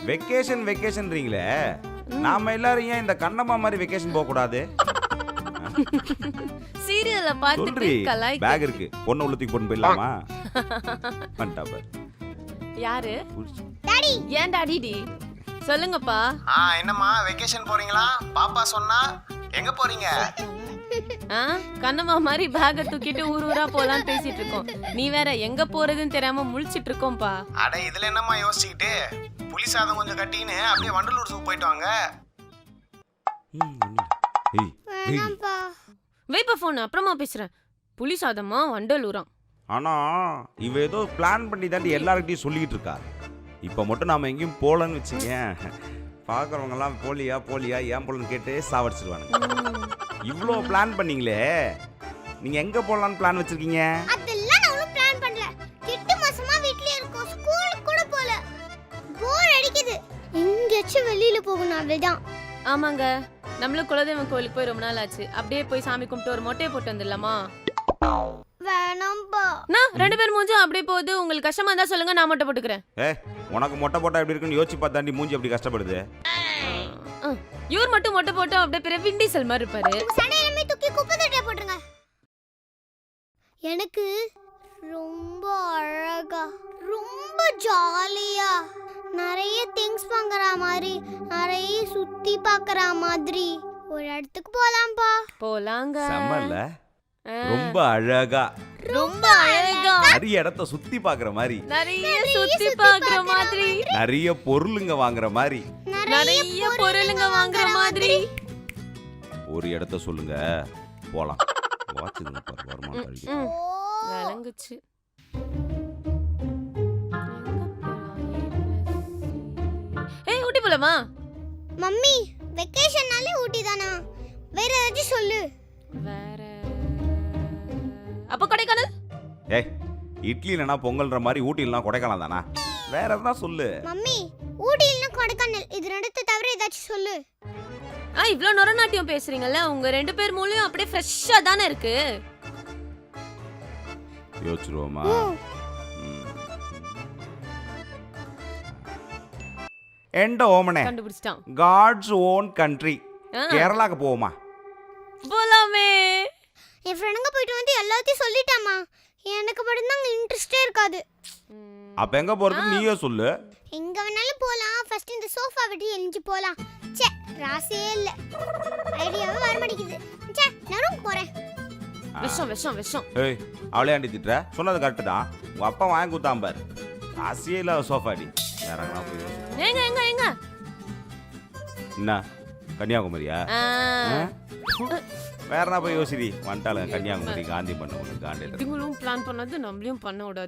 Vacation வெக்கேஷன்றீங்களே, நாம எல்லாரும் ஏன் இந்த கண்ணம்மா மாதிரி வெக்கேஷன் போக கூடாது? சீரியல்ல பார்த்துட்டு சொல்றி, கலாய்க்க. பேக் இருக்கு, பொண்ணு உள்ளத்துக்கு பொண்ணு போயிடலாமா? வந்துட்டா யாரு? டாடி ஏன் டாடிடி? சொல்லுங்கப்பா. என்னம்மா வெக்கேஷன் போறீங்களா? பாப்பா சொன்னா எங்க போறீங்க? கண்ணம்மா மாதிரி பேக தூக்கிட்டு ஊர் ஊரா போலாம் பேசிட்டு இருக்கோம். நீ வேற எங்க போறதுன்னு தெரியாம முழிச்சிட்டு இருக்கோம்பா. அட இதுல என்னம்மா யோசிச்சுக்கிட்டு, புளி சாதம் கொஞ்சம் கட்டின்னு அப்படியே வண்டலூர் ஜூ போயிட்டு வாங்க. வேணாம்ப்பா. வைப்பா போன், அப்புறமா பேசுறேன். புலி சாதமா வண்டலூராம். ஆனா இவ ஏதோ பிளான் பண்ணி தாண்டி எல்லார்கிட்டையும் சொல்லிக்கிட்டு இருக்கா. இப்ப மட்டும் நாம எங்கேயும் போலன்னு வச்சுங்க, பாக்குறவங்க எல்லாம் போலியா போலியா ஏன் போலன்னு கேட்டு சாவடிச்சிருவானுங்க. இவ்ளோ பிளான் பண்ணீங்களே, நீங்க எங்க போலான்னு பிளான் வச்சிருக்கீங்க? அதெல்லாம் நான் ஒன்னும் பிளான் பண்ணல. 8 மாசமா வீட்லயே இருக்கோம். ஸ்கூலுக்கு கூட போல. போர் அடிக்குது. எங்கேயாச்சும் வெளியில போகணும் அவ்வளவுதான். ஆமாங்க, நம்மளும் குலதெய்வம் கோயிலுக்கு போய் ரொம்ப நாள் ஆச்சு. அப்படியே போய் சாமி கும்பிட்டு ஒரு மொட்டையை போட்டு வந்துடலாமா? வேணாம்பா. நான் 2 பேர் மூஞ்சும் அப்படியே போகுது. உங்களுக்கு கஷ்டமா இருந்தா சொல்லுங்க, நான் மொட்டை போட்டுக்கிறேன். உனக்கு மொட்டை போட்டா எப்படி இருக்குன்னு யோசிச்சு பார்த்தாண்டி மூஞ்சி அப்படி கஷ்டப்படுது. இவர் மட்டும் மொட்டை போட்டு அப்படியே பிற விண்டிசல் மாதிரி இருப்பாரு. சடையிலமே தூக்கி குப்பை தொட்டில போட்டுருங்க. எனக்கு ரொம்ப அழகா, ரொம்ப ஜாலியா, நிறைய திங்ஸ் வாங்குற மாதிரி, நிறைய சுத்தி பார்க்கற மாதிரி ஒரு இடத்துக்கு போலாம்பா. போலாங்க. செம்மல்ல, ரொம்ப அழகா, ரொம்ப அழகா, நிறைய இடத்த சுத்தி பாக்குற மாதிரி, நிறைய சுத்தி பார்க்கற மாதிரி, நிறைய பொருளுங்க வாங்குற மாதிரி, நிறைய பொருளுங்க வாங்குற மாதிரி. ஒரு இடத்த சொல்லுங்க போலாம். வாட்சுங்க பாரு, வருமானம் கழிக்கு. விளங்குச்சு. ஏய், ஊட்டி போலாமா? மம்மி, வெக்கேஷன்னாலே ஊட்டி தானா? வேற ஏதாச்சும் சொல்லு. வேற அப்ப கொடைக்கானல். இட்லி இல்லனா பொங்கல்ன்ற மாதிரி ஊட்டி இல்லனா கொடைக்கானல் தானா? வேற எதனா சொல்லு. மம்மி, ஊட்டி இல்லனா கொடைக்கானல், இது ரெண்டுத்தை தவிர ஏதாச்சும் சொல்லு. இவ்ளோ நொரநாட்டியம் பேசுறீங்கல்ல, உங்க 2 பேர் மூளையும் அப்படியே ஃப்ரெஷ்ஷா தானே இருக்கு. யோசிச்சுருவோமா? எண்ட ஓமனே கண்டுபிடிச்சிட்டான். காட்ஸ் ஓன் கண்ட்ரி கேரளாக்கு போவோமா? போலாமே. என் ஃப்ரெண்டுங்க போயிட்டு வந்து எல்லாத்தையும் சொல்லிட்டாமா. எனக்கு மட்டும் தான் இன்ட்ரெஸ்டே இருக்காது. அப்ப எங்க போறது நீயே சொல்லு. எங்க வேணாலும் போலாம். ஃபர்ஸ்ட் இந்த சோஃபா விட்டு எழிஞ்சு போலாம். ச்சே, ராசியே இல்ல. ஐடியாவே வர மாட்டேங்குது. ச்சே, நான் போறேன். விஷம் விஷம் விஷம். ஏய், அவளே ஆண்டி திட்டுற? சொன்னது கரெக்ட் தான். உங்க அப்பா வாங்கி கொடுத்தான் பாரு. ராசியே இல்ல சோஃபாடி. வேற எங்கனா போய் யோசி. எங்க எங்க எங்க? என்ன கன்னியாகுமரியா? வேறனா போய் யோசிடி. வந்துட்டாலும் கன்னியாகுமரி காந்தி பண்ண காண்டில. இதுங்களும் பிளான் பண்ணது நம்மளையும் பண்ண விடாது.